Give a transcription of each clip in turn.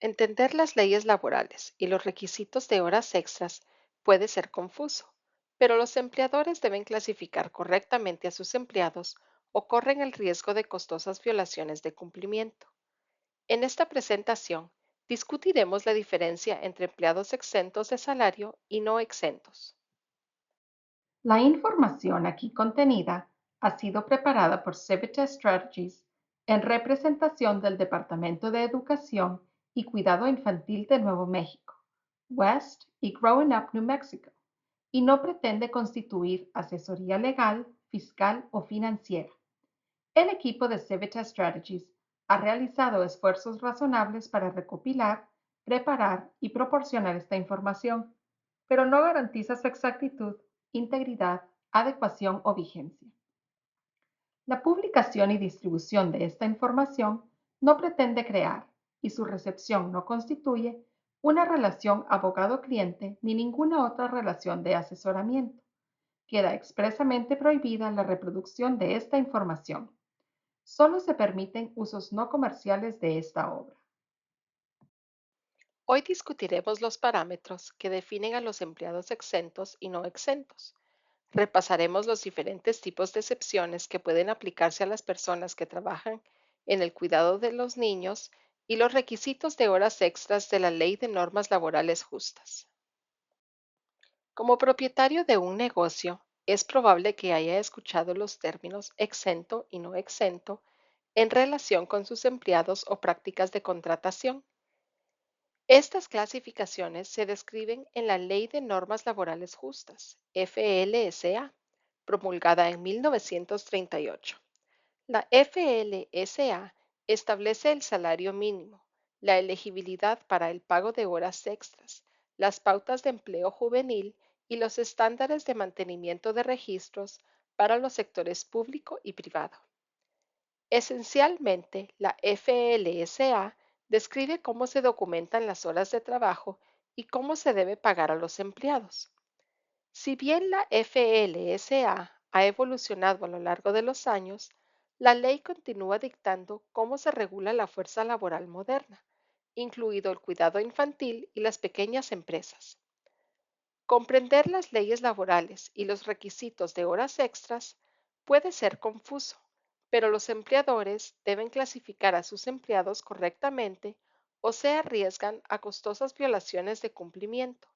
Entender las leyes laborales y los requisitos de horas extras puede ser confuso, pero los empleadores deben clasificar correctamente a sus empleados o corren el riesgo de costosas violaciones de cumplimiento. En esta presentación, discutiremos la diferencia entre empleados exentos de salario y no exentos. La información aquí contenida ha sido preparada por Civitas Strategies en representación del Departamento de Educación y Cuidado Infantil de Nuevo México, West y Growing Up New Mexico, y no pretende constituir asesoría legal, fiscal o financiera. El equipo de Civitas Strategies ha realizado esfuerzos razonables para recopilar, preparar y proporcionar esta información, pero no garantiza su exactitud, integridad, adecuación o vigencia. La publicación y distribución de esta información no pretende crear, y su recepción no constituye, una relación abogado-cliente ni ninguna otra relación de asesoramiento. Queda expresamente prohibida la reproducción de esta información. Solo se permiten usos no comerciales de esta obra. Hoy discutiremos los parámetros que definen a los empleados exentos y no exentos. Repasaremos los diferentes tipos de excepciones que pueden aplicarse a las personas que trabajan en el cuidado de los niños y los requisitos de horas extras de la Ley de Normas Laborales Justas. Como propietario de un negocio, es probable que haya escuchado los términos exento y no exento en relación con sus empleados o prácticas de contratación. Estas clasificaciones se describen en la Ley de Normas Laborales Justas, FLSA, promulgada en 1938. La FLSA establece el salario mínimo, la elegibilidad para el pago de horas extras, las pautas de empleo juvenil y los estándares de mantenimiento de registros para los sectores público y privado. Esencialmente, la FLSA describe cómo se documentan las horas de trabajo y cómo se debe pagar a los empleados. Si bien la FLSA ha evolucionado a lo largo de los años, la ley continúa dictando cómo se regula la fuerza laboral moderna, incluido el cuidado infantil y las pequeñas empresas. Comprender las leyes laborales y los requisitos de horas extras puede ser confuso, pero los empleadores deben clasificar a sus empleados correctamente o se arriesgan a costosas violaciones de cumplimiento.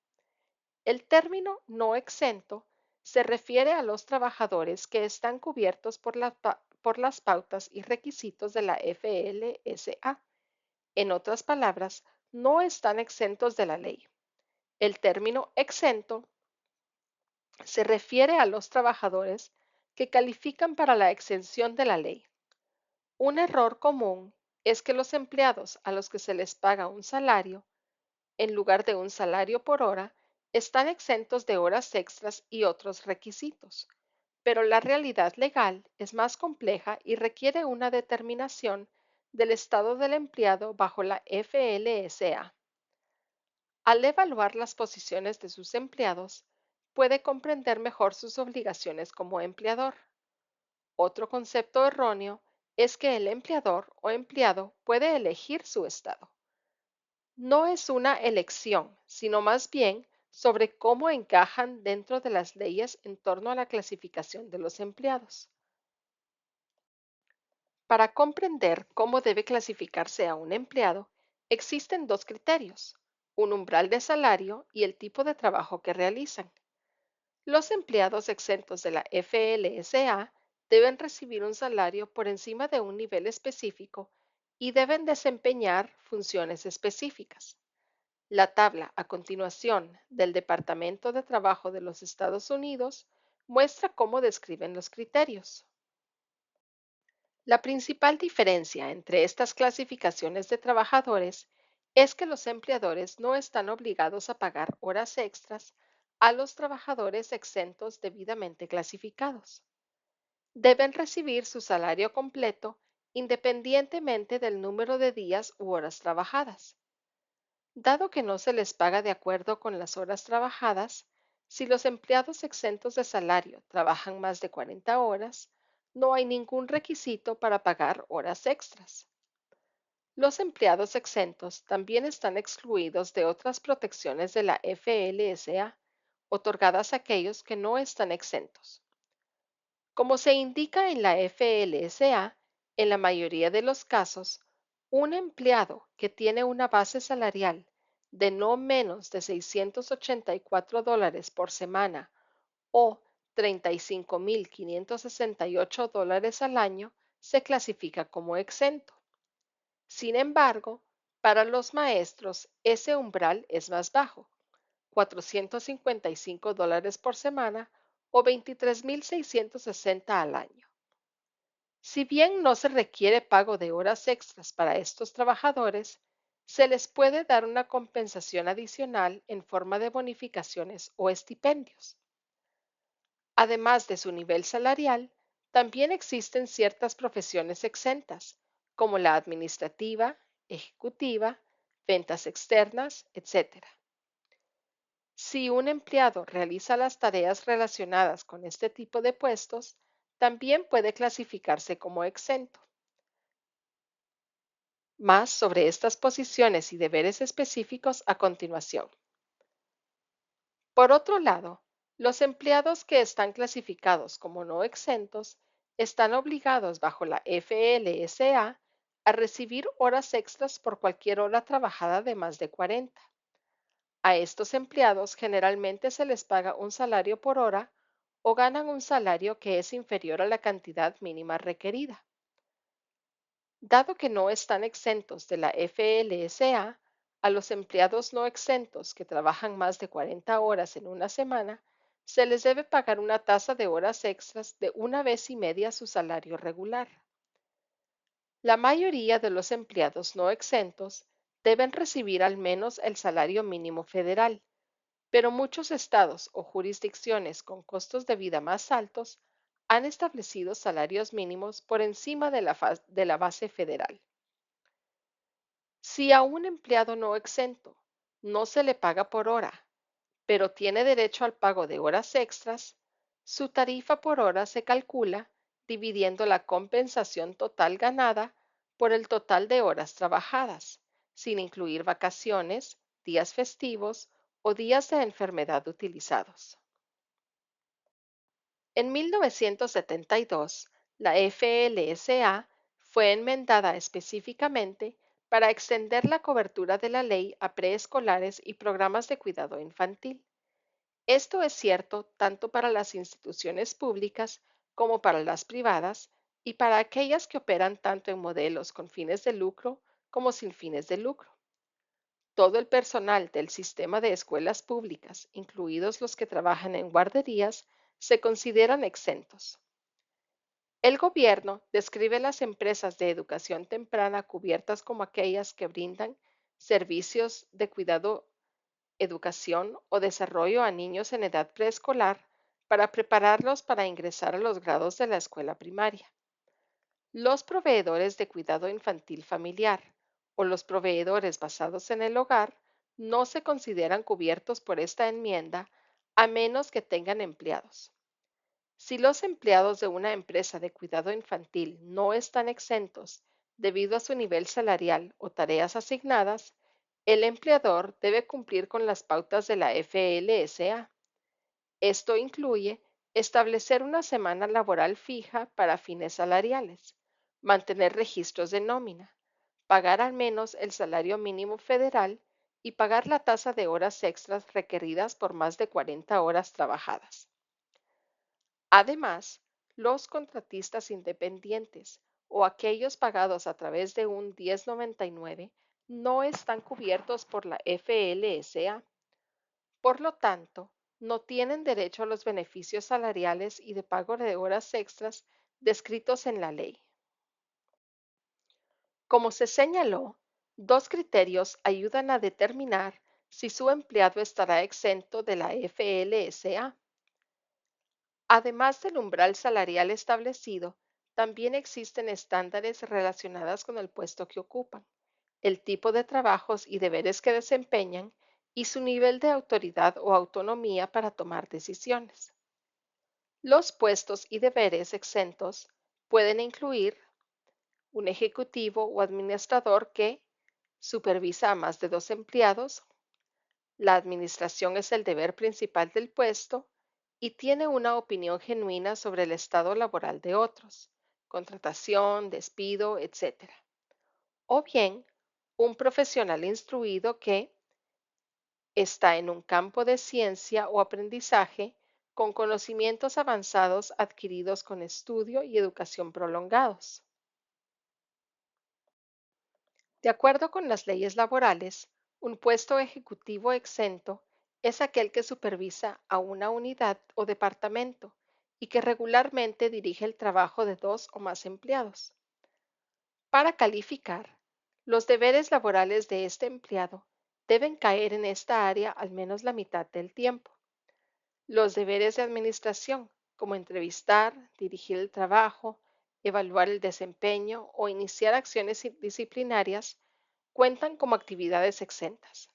El término no exento se refiere a los trabajadores que están cubiertos por las pautas y requisitos de la FLSA. En otras palabras, no están exentos de la ley. El término exento se refiere a los trabajadores que califican para la exención de la ley. Un error común es que los empleados a los que se les paga un salario, en lugar de un salario por hora, están exentos de horas extras y otros requisitos. Pero la realidad legal es más compleja y requiere una determinación del estado del empleado bajo la FLSA. Al evaluar las posiciones de sus empleados, puede comprender mejor sus obligaciones como empleador. Otro concepto erróneo es que el empleador o empleado puede elegir su estado. No es una elección, sino más bien sobre cómo encajan dentro de las leyes en torno a la clasificación de los empleados. Para comprender cómo debe clasificarse a un empleado, existen dos criterios, un umbral de salario y el tipo de trabajo que realizan. Los empleados exentos de la FLSA deben recibir un salario por encima de un nivel específico y deben desempeñar funciones específicas. La tabla a continuación del Departamento de Trabajo de los Estados Unidos muestra cómo describen los criterios. La principal diferencia entre estas clasificaciones de trabajadores es que los empleadores no están obligados a pagar horas extras a los trabajadores exentos debidamente clasificados. Deben recibir su salario completo independientemente del número de días u horas trabajadas. Dado que no se les paga de acuerdo con las horas trabajadas, si los empleados exentos de salario trabajan más de 40 horas, no hay ningún requisito para pagar horas extras. Los empleados exentos también están excluidos de otras protecciones de la FLSA otorgadas a aquellos que no están exentos. Como se indica en la FLSA, en la mayoría de los casos, un empleado que tiene una base salarial de no menos de $684 por semana o $35,568 al año se clasifica como exento. Sin embargo, para los maestros ese umbral es más bajo, $455 por semana o 23,660 al año. Si bien no se requiere pago de horas extras para estos trabajadores, se les puede dar una compensación adicional en forma de bonificaciones o estipendios. Además de su nivel salarial, también existen ciertas profesiones exentas, como la administrativa, ejecutiva, ventas externas, etc. Si un empleado realiza las tareas relacionadas con este tipo de puestos, también puede clasificarse como exento. Más sobre estas posiciones y deberes específicos a continuación. Por otro lado, los empleados que están clasificados como no exentos están obligados bajo la FLSA a recibir horas extras por cualquier hora trabajada de más de 40. A estos empleados generalmente se les paga un salario por hora o ganan un salario que es inferior a la cantidad mínima requerida. Dado que no están exentos de la FLSA, a los empleados no exentos que trabajan más de 40 horas en una semana, se les debe pagar una tasa de horas extras de una vez y media su salario regular. La mayoría de los empleados no exentos deben recibir al menos el salario mínimo federal, pero muchos estados o jurisdicciones con costos de vida más altos han establecido salarios mínimos por encima de la base federal. Si a un empleado no exento no se le paga por hora, pero tiene derecho al pago de horas extras, su tarifa por hora se calcula dividiendo la compensación total ganada por el total de horas trabajadas, sin incluir vacaciones, días festivos o días de enfermedad utilizados. En 1972, la FLSA fue enmendada específicamente para extender la cobertura de la ley a preescolares y programas de cuidado infantil. Esto es cierto tanto para las instituciones públicas como para las privadas y para aquellas que operan tanto en modelos con fines de lucro como sin fines de lucro. Todo el personal del sistema de escuelas públicas, incluidos los que trabajan en guarderías, se consideran exentos. El gobierno describe las empresas de educación temprana cubiertas como aquellas que brindan servicios de cuidado, educación o desarrollo a niños en edad preescolar para prepararlos para ingresar a los grados de la escuela primaria. Los proveedores de cuidado infantil familiar o los proveedores basados en el hogar no se consideran cubiertos por esta enmienda a menos que tengan empleados. Si los empleados de una empresa de cuidado infantil no están exentos debido a su nivel salarial o tareas asignadas, el empleador debe cumplir con las pautas de la FLSA. Esto incluye establecer una semana laboral fija para fines salariales, mantener registros de nómina, pagar al menos el salario mínimo federal y pagar la tasa de horas extras requeridas por más de 40 horas trabajadas. Además, los contratistas independientes o aquellos pagados a través de un 1099 no están cubiertos por la FLSA. Por lo tanto, no tienen derecho a los beneficios salariales y de pago de horas extras descritos en la ley. Como se señaló, dos criterios ayudan a determinar si su empleado estará exento de la FLSA. Además del umbral salarial establecido, también existen estándares relacionados con el puesto que ocupan, el tipo de trabajos y deberes que desempeñan y su nivel de autoridad o autonomía para tomar decisiones. Los puestos y deberes exentos pueden incluir un ejecutivo o administrador que supervisa a más de dos empleados. La administración es el deber principal del puesto y tiene una opinión genuina sobre el estado laboral de otros, contratación, despido, etc. O bien, un profesional instruido que está en un campo de ciencia o aprendizaje con conocimientos avanzados adquiridos con estudio y educación prolongados. De acuerdo con las leyes laborales, un puesto ejecutivo exento es aquel que supervisa a una unidad o departamento y que regularmente dirige el trabajo de dos o más empleados. Para calificar, los deberes laborales de este empleado deben caer en esta área al menos la mitad del tiempo. Los deberes de administración, como entrevistar, dirigir el trabajo, evaluar el desempeño o iniciar acciones disciplinarias, cuentan como actividades exentas.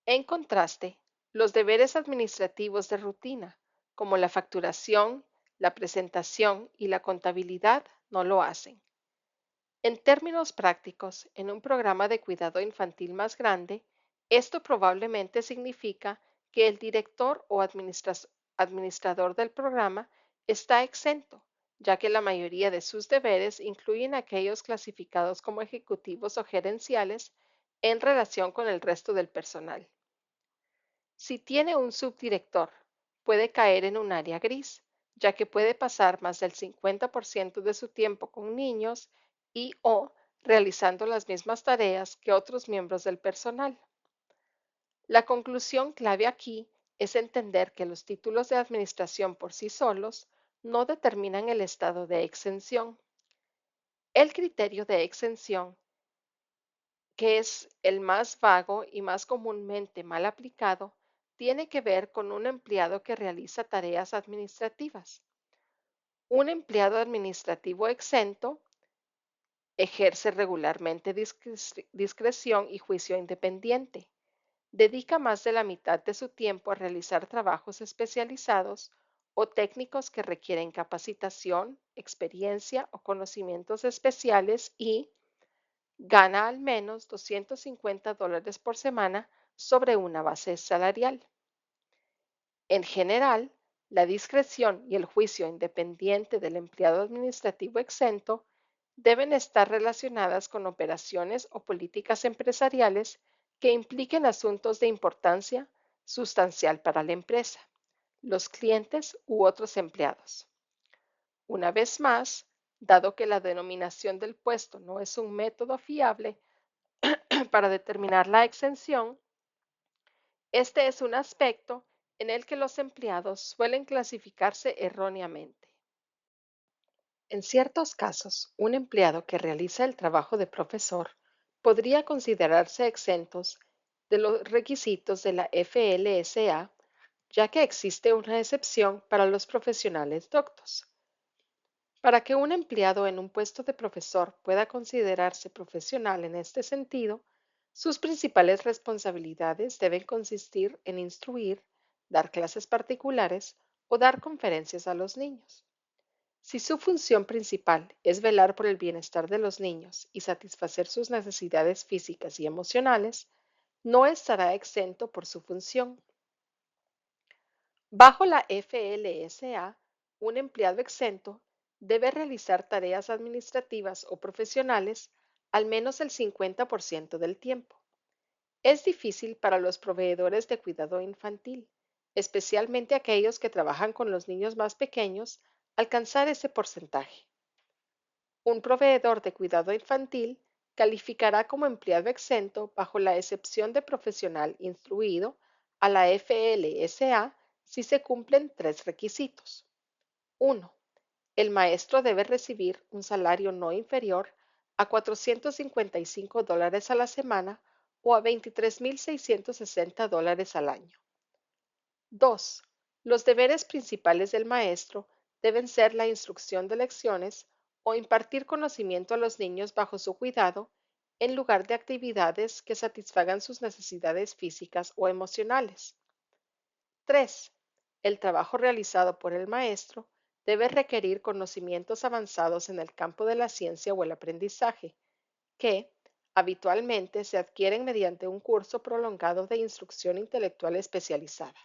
En contraste, los deberes administrativos de rutina, como la facturación, la presentación y la contabilidad, no lo hacen. En términos prácticos, en un programa de cuidado infantil más grande, esto probablemente significa que el director o administrador del programa está exento, ya que la mayoría de sus deberes incluyen aquellos clasificados como ejecutivos o gerenciales en relación con el resto del personal. Si tiene un subdirector, puede caer en un área gris, ya que puede pasar más del 50% de su tiempo con niños y o realizando las mismas tareas que otros miembros del personal. La conclusión clave aquí es entender que los títulos de administración por sí solos no determinan el estado de exención. El criterio de exención, que es el más vago y más comúnmente mal aplicado, tiene que ver con un empleado que realiza tareas administrativas. Un empleado administrativo exento ejerce regularmente discreción y juicio independiente. Dedica más de la mitad de su tiempo a realizar trabajos especializados o técnicos que requieren capacitación, experiencia o conocimientos especiales y gana al menos $250 por semana sobre una base salarial. En general, la discreción y el juicio independiente del empleado administrativo exento deben estar relacionadas con operaciones o políticas empresariales que impliquen asuntos de importancia sustancial para la empresa, los clientes u otros empleados. Una vez más, dado que la denominación del puesto no es un método fiable para determinar la exención, este es un aspecto en el que los empleados suelen clasificarse erróneamente. En ciertos casos, un empleado que realiza el trabajo de profesor podría considerarse exentos de los requisitos de la FLSA, ya que existe una excepción para los profesionales doctos. Para que un empleado en un puesto de profesor pueda considerarse profesional en este sentido, sus principales responsabilidades deben consistir en instruir, dar clases particulares o dar conferencias a los niños. Si su función principal es velar por el bienestar de los niños y satisfacer sus necesidades físicas y emocionales, no estará exento por su función. Bajo la FLSA, un empleado exento debe realizar tareas administrativas o profesionales al menos el 50% del tiempo. Es difícil para los proveedores de cuidado infantil, especialmente aquellos que trabajan con los niños más pequeños, alcanzar ese porcentaje. Un proveedor de cuidado infantil calificará como empleado exento bajo la excepción de profesional instruido a la FLSA si se cumplen tres requisitos. 1. El maestro debe recibir un salario no inferior a $455 a la semana o a $23,660 al año. 2. Los deberes principales del maestro deben ser la instrucción de lecciones o impartir conocimiento a los niños bajo su cuidado en lugar de actividades que satisfagan sus necesidades físicas o emocionales. 3. El trabajo realizado por el maestro debe requerir conocimientos avanzados en el campo de la ciencia o el aprendizaje, que habitualmente se adquieren mediante un curso prolongado de instrucción intelectual especializada.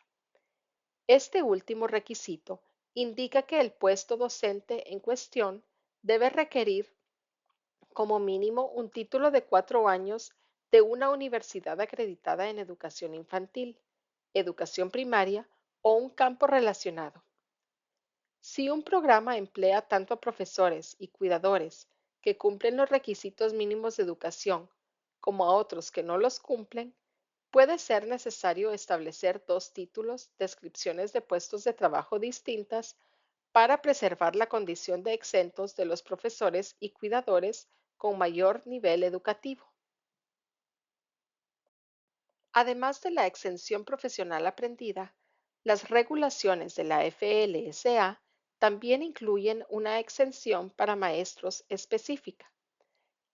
Este último requisito indica que el puesto docente en cuestión debe requerir como mínimo un título de 4 años de una universidad acreditada en educación infantil, educación primaria o un campo relacionado. Si un programa emplea tanto a profesores y cuidadores que cumplen los requisitos mínimos de educación como a otros que no los cumplen, puede ser necesario establecer dos títulos, descripciones de puestos de trabajo distintas para preservar la condición de exentos de los profesores y cuidadores con mayor nivel educativo. Además de la exención profesional aprendida, las regulaciones de la FLSA también incluyen una exención para maestros específica.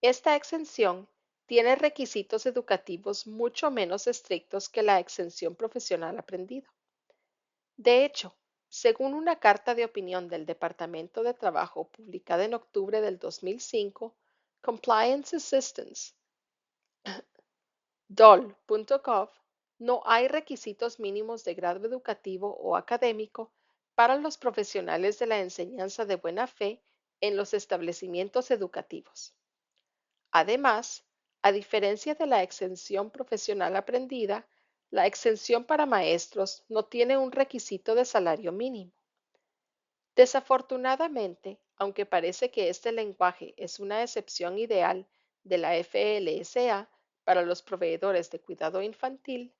Esta exención tiene requisitos educativos mucho menos estrictos que la exención profesional aprendida. De hecho, según una carta de opinión del Departamento de Trabajo publicada en octubre del 2005, Compliance Assistance, DOL.gov, no hay requisitos mínimos de grado educativo o académico para los profesionales de la enseñanza de buena fe en los establecimientos educativos. Además, a diferencia de la exención profesional aprendida, la exención para maestros no tiene un requisito de salario mínimo. Desafortunadamente, aunque parece que este lenguaje es una excepción ideal de la FLSA para los proveedores de cuidado infantil,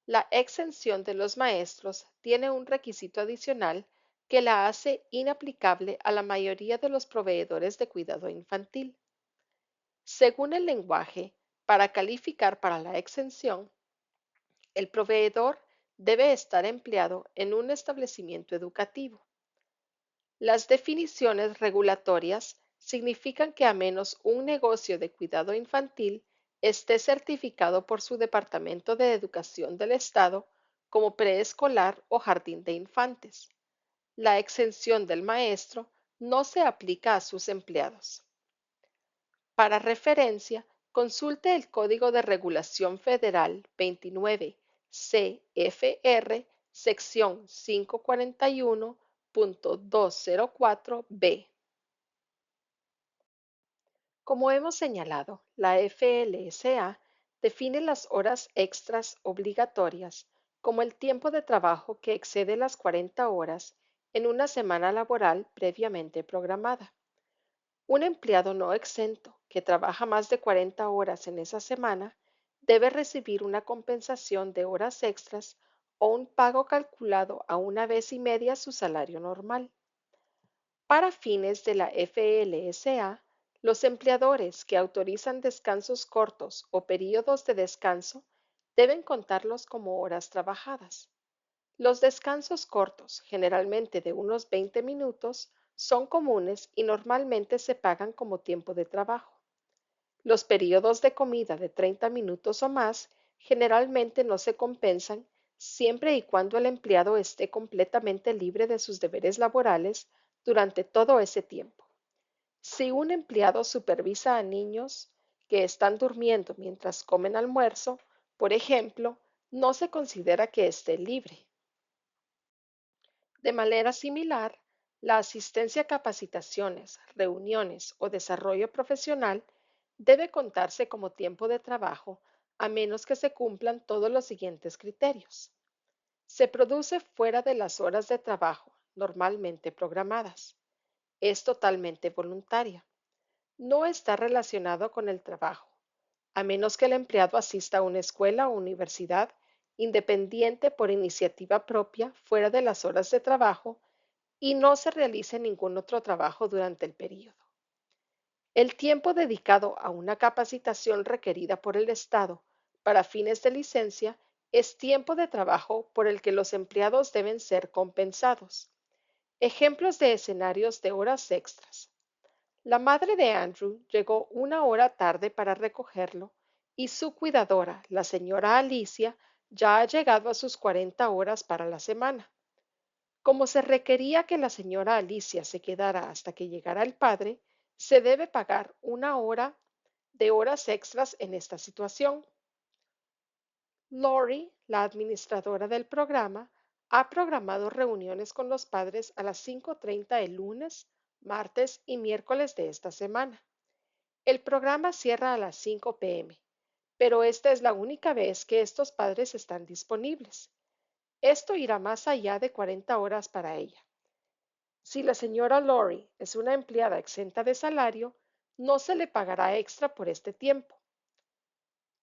la exención de los maestros tiene un requisito adicional que la hace inaplicable a la mayoría de los proveedores de cuidado infantil. Según el lenguaje, para calificar para la exención, el proveedor debe estar empleado en un establecimiento educativo. Las definiciones regulatorias significan que a menos un negocio de cuidado infantil esté certificado por su Departamento de Educación del Estado como preescolar o jardín de infantes, la exención del maestro no se aplica a sus empleados. Para referencia, consulte el Código de Regulación Federal 29 CFR, sección 541.204b. Como hemos señalado, la FLSA define las horas extras obligatorias como el tiempo de trabajo que excede las 40 horas en una semana laboral previamente programada. Un empleado no exento que trabaja más de 40 horas en esa semana debe recibir una compensación de horas extras o un pago calculado a una vez y media su salario normal. Para fines de la FLSA, los empleadores que autorizan descansos cortos o periodos de descanso deben contarlos como horas trabajadas. Los descansos cortos, generalmente de unos 20 minutos, son comunes y normalmente se pagan como tiempo de trabajo. Los periodos de comida de 30 minutos o más generalmente no se compensan siempre y cuando el empleado esté completamente libre de sus deberes laborales durante todo ese tiempo. Si un empleado supervisa a niños que están durmiendo mientras comen almuerzo, por ejemplo, no se considera que esté libre. De manera similar, la asistencia a capacitaciones, reuniones o desarrollo profesional debe contarse como tiempo de trabajo a menos que se cumplan todos los siguientes criterios. Se produce fuera de las horas de trabajo normalmente programadas. Es totalmente voluntaria. No está relacionado con el trabajo, a menos que el empleado asista a una escuela o universidad independiente por iniciativa propia fuera de las horas de trabajo y no se realice ningún otro trabajo durante el periodo. El tiempo dedicado a una capacitación requerida por el Estado para fines de licencia es tiempo de trabajo por el que los empleados deben ser compensados. Ejemplos de escenarios de horas extras. La madre de Andrew llegó una hora tarde para recogerlo y su cuidadora, la señora Alicia, ya ha llegado a sus 40 horas para la semana. Como se requería que la señora Alicia se quedara hasta que llegara el padre, se debe pagar una hora de horas extras en esta situación. Lori, la administradora del programa, ha programado reuniones con los padres a las 5:30 el lunes, martes y miércoles de esta semana. El programa cierra a las 5 p.m., pero esta es la única vez que estos padres están disponibles. Esto irá más allá de 40 horas para ella. Si la señora Lori es una empleada exenta de salario, no se le pagará extra por este tiempo.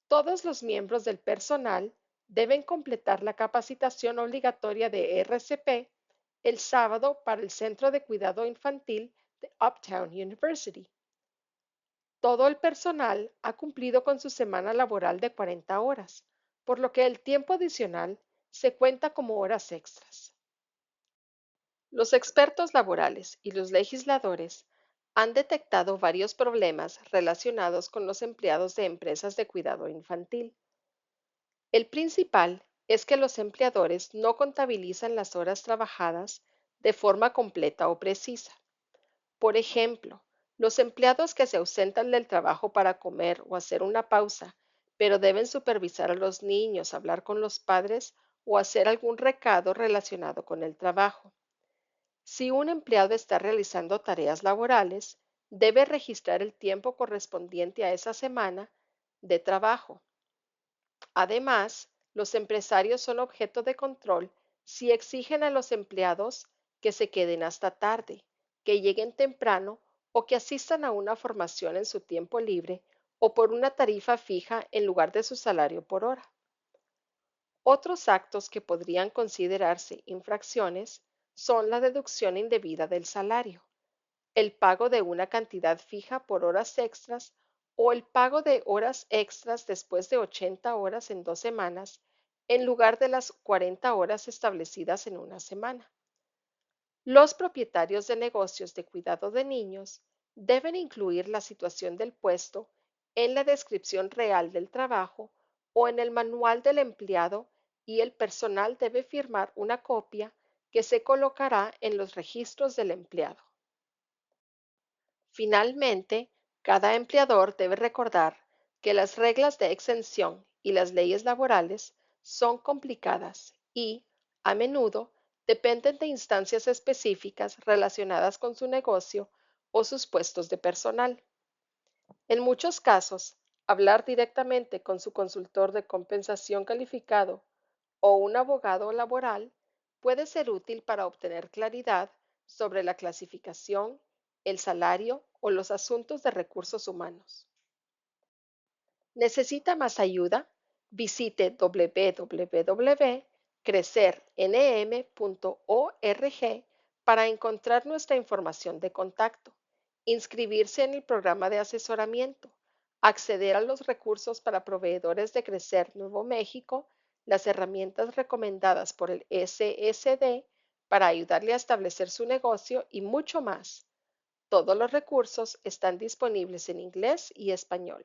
Todos los miembros del personal deben completar la capacitación obligatoria de RCP el sábado para el Centro de Cuidado Infantil de Uptown University. Todo el personal ha cumplido con su semana laboral de 40 horas, por lo que el tiempo adicional se cuenta como horas extras. Los expertos laborales y los legisladores han detectado varios problemas relacionados con los empleados de empresas de cuidado infantil. El principal es que los empleadores no contabilizan las horas trabajadas de forma completa o precisa. Por ejemplo, los empleados que se ausentan del trabajo para comer o hacer una pausa, pero deben supervisar a los niños, hablar con los padres o hacer algún recado relacionado con el trabajo. Si un empleado está realizando tareas laborales, debe registrar el tiempo correspondiente a esa semana de trabajo. Además, los empresarios son objeto de control si exigen a los empleados que se queden hasta tarde, que lleguen temprano o que asistan a una formación en su tiempo libre o por una tarifa fija en lugar de su salario por hora. Otros actos que podrían considerarse infracciones son la deducción indebida del salario, el pago de una cantidad fija por horas extras o el pago de horas extras después de 80 horas en 2 semanas en lugar de las 40 horas establecidas en una semana. Los propietarios de negocios de cuidado de niños deben incluir la situación del puesto en la descripción real del trabajo o en el manual del empleado y el personal debe firmar una copia que se colocará en los registros del empleado. Finalmente, cada empleador debe recordar que las reglas de exención y las leyes laborales son complicadas y, a menudo, dependen de instancias específicas relacionadas con su negocio o sus puestos de personal. En muchos casos, hablar directamente con su consultor de compensación calificado o un abogado laboral puede ser útil para obtener claridad sobre la clasificación, el salario o los asuntos de recursos humanos. ¿Necesita más ayuda? Visite www.crecernm.org para encontrar nuestra información de contacto, inscribirse en el programa de asesoramiento, acceder a los recursos para proveedores de Crecer Nuevo México, las herramientas recomendadas por el SSD para ayudarle a establecer su negocio y mucho más. Todos los recursos están disponibles en inglés y español.